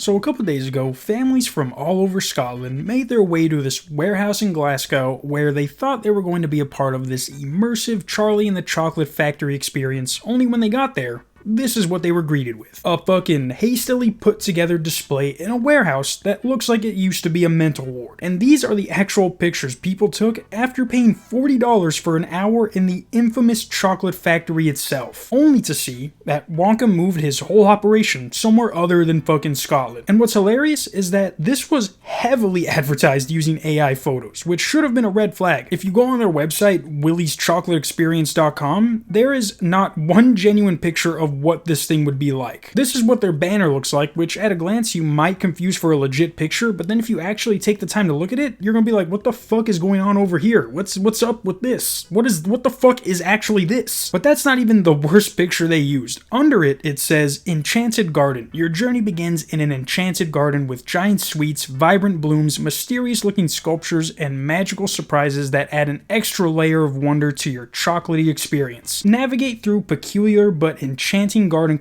So a couple days ago, families from all over Scotland made their way to this warehouse in Glasgow where they thought they were going to be a part of this immersive Charlie and the Chocolate Factory experience, only when they got there, this is what they were greeted with. A fucking hastily put together display in a warehouse that looks like it used to be a mental ward. And these are the actual pictures people took after paying $40 for an hour in the infamous chocolate factory itself. Only to see that Wonka moved his whole operation somewhere other than fucking Scotland. And what's hilarious is that this was heavily advertised using AI photos, which should have been a red flag. If you go on their website, willyschocolateexperience.com, there is not one genuine picture of what this thing would be like. This is what their banner looks like, which at a glance you might confuse for a legit picture, but then if you actually take the time to look at it, you're gonna be like, what the fuck is going on over here? What's up with this? What the fuck is actually this? But that's not even the worst picture they used. Under it, it says, Enchanted Garden. Your journey begins in an enchanted garden with giant sweets, vibrant blooms, mysterious looking sculptures, and magical surprises that add an extra layer of wonder to your chocolatey experience. Navigate through peculiar but enchanting garden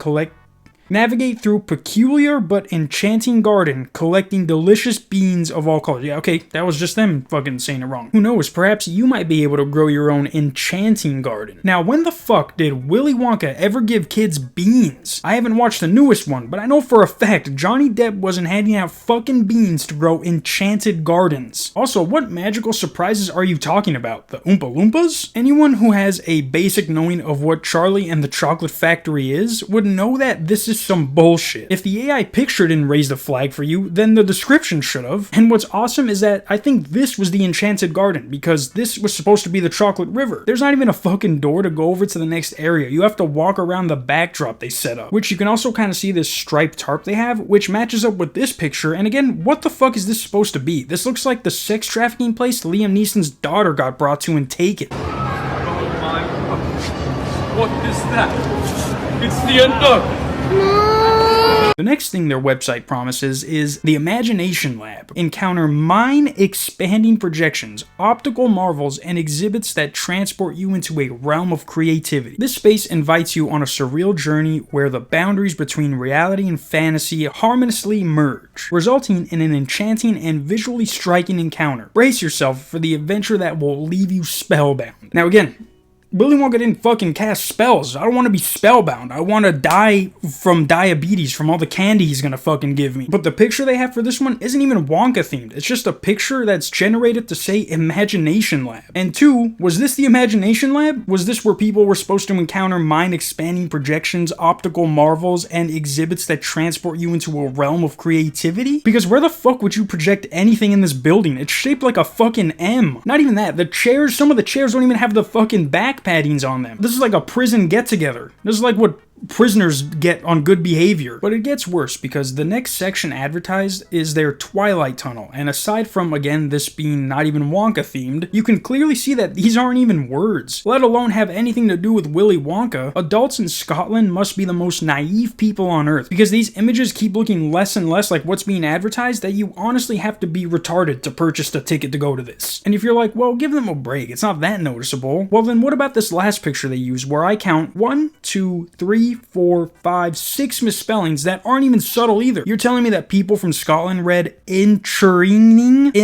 collecting delicious beans of all colors. Yeah, okay, that was just them fucking saying it wrong. Who knows, perhaps you might be able to grow your own enchanting garden. Now, when the fuck did Willy Wonka ever give kids beans? I haven't watched the newest one, but I know for a fact Johnny Depp wasn't handing out fucking beans to grow enchanted gardens. Also, what magical surprises are you talking about? The Oompa Loompas? Anyone who has a basic knowing of what Charlie and the Chocolate Factory is would know that this is some bullshit. If the AI picture didn't raise the flag for you, then the description should have. And what's awesome is that I think this was the Enchanted Garden, because this was supposed to be the Chocolate River. There's not even a fucking door to go over to the next area. You have to walk around the backdrop they set up, which you can also kind of see this striped tarp they have, which matches up with this picture. And again, what the fuck is this supposed to be? This looks like the sex trafficking place Liam Neeson's daughter got brought to and taken. Oh my god. What is that? It's the Ender! The next thing their website promises is the Imagination Lab. Encounter mind-expanding projections, optical marvels, and exhibits that transport you into a realm of creativity. This space invites you on a surreal journey where the boundaries between reality and fantasy harmoniously merge, resulting in an enchanting and visually striking encounter. Brace yourself for the adventure that will leave you spellbound. Now again, Willy Wonka didn't fucking cast spells. I don't want to be spellbound. I want to die from diabetes from all the candy he's gonna fucking give me. But the picture they have for this one isn't even Wonka themed. It's just a picture that's generated to say Imagination Lab. And two, was this the Imagination Lab? Was this where people were supposed to encounter mind-expanding projections, optical marvels, and exhibits that transport you into a realm of creativity? Because where the fuck would you project anything in this building? It's shaped like a fucking M. Not even that. The chairs, some of the chairs don't even have the fucking back paddings on them. This is like a prison get-together. This is like what prisoners get on Good Behavior. But it gets worse because the next section advertised is their Twilight Tunnel, and aside from, again, this being not even Wonka themed, you can clearly see that these aren't even words, let alone have anything to do with Willy Wonka. Adults in Scotland must be the most naive people on earth, because these images keep looking less and less like what's being advertised that you honestly have to be retarded to purchase the ticket to go to this. And if you're like, well, give them a break, it's not that noticeable, well then what about this last picture they use where I count 1, 2, 3, 4, 5, 6 misspellings that aren't even subtle either. You're telling me that people from Scotland read entertainment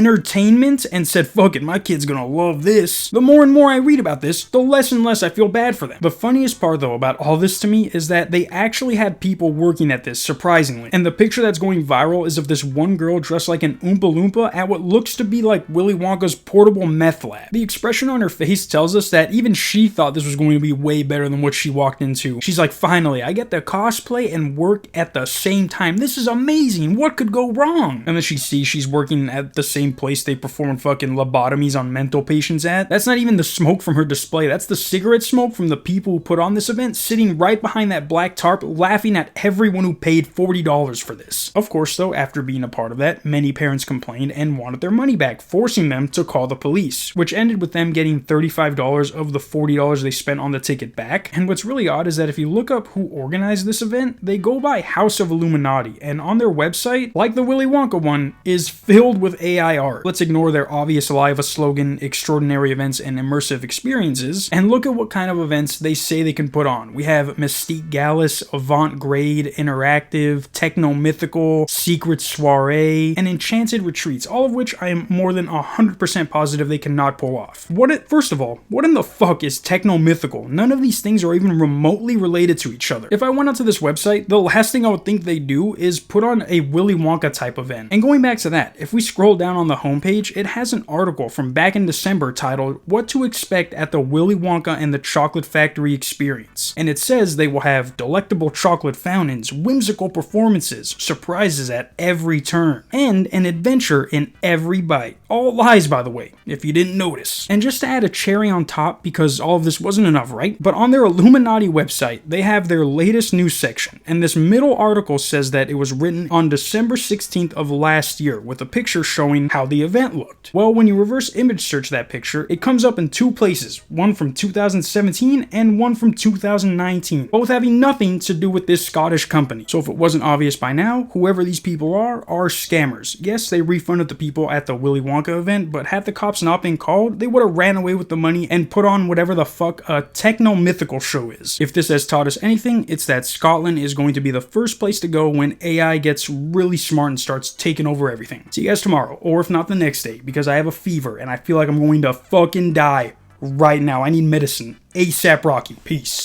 and said, fuck it, my kid's gonna love this. The more and more I read about this, the less and less I feel bad for them. The funniest part though about all this to me is that they actually had people working at this, surprisingly. And the picture that's going viral is of this one girl dressed like an Oompa Loompa at what looks to be like Willy Wonka's portable meth lab. The expression on her face tells us that even she thought this was going to be way better than what she walked into. She's like, finally, I get to cosplay and work at the same time. This is amazing. What could go wrong? And then she sees she's working at the same place they perform fucking lobotomies on mental patients at. That's not even the smoke from her display. That's the cigarette smoke from the people who put on this event, sitting right behind that black tarp, laughing at everyone who paid $40 for this. Of course, though, after being a part of that, many parents complained and wanted their money back, forcing them to call the police, which ended with them getting $35 of the $40 they spent on the ticket back. And what's really odd is that if you look up up who organized this event, they go by House of Illuminati, and on their website, like the Willy Wonka one, is filled with AI art. Let's ignore their obvious lie of a slogan, extraordinary events and immersive experiences, and look at what kind of events they say they can put on. We have Mystique Gallus, Avant-Grade, Interactive, Techno-Mythical, Secret Soiree, and Enchanted Retreats, all of which I am more than 100% positive they cannot pull off. First of all, what in the fuck is Techno-Mythical? None of these things are even remotely related to each other. If I went onto this website, the last thing I would think they do is put on a Willy Wonka type event. And going back to that, if we scroll down on the homepage, it has an article from back in December titled, "What to Expect at the Willy Wonka and the Chocolate Factory Experience." And it says they will have delectable chocolate fountains, whimsical performances, surprises at every turn, and an adventure in every bite. All lies, by the way, if you didn't notice. And just to add a cherry on top, because all of this wasn't enough, right? But on their Illuminati website, they have their latest news section, and this middle article says that it was written on December 16th of last year, with a picture showing how the event looked. Well, when you reverse image search that picture, it comes up in two places, one from 2017 and one from 2019, both having nothing to do with this Scottish company. So if it wasn't obvious by now, whoever these people are scammers. Yes, they refunded the people at the Willy Wonka event, but had the cops not been called, they would have ran away with the money and put on whatever the fuck a techno-mythical show is. If this has taught us anything, it's that Scotland is going to be the first place to go when AI gets really smart and starts taking over everything. See you guys tomorrow, or if not the next day, because I have a fever and I feel like I'm going to fucking die right now. I need medicine. ASAP Rocky. Peace.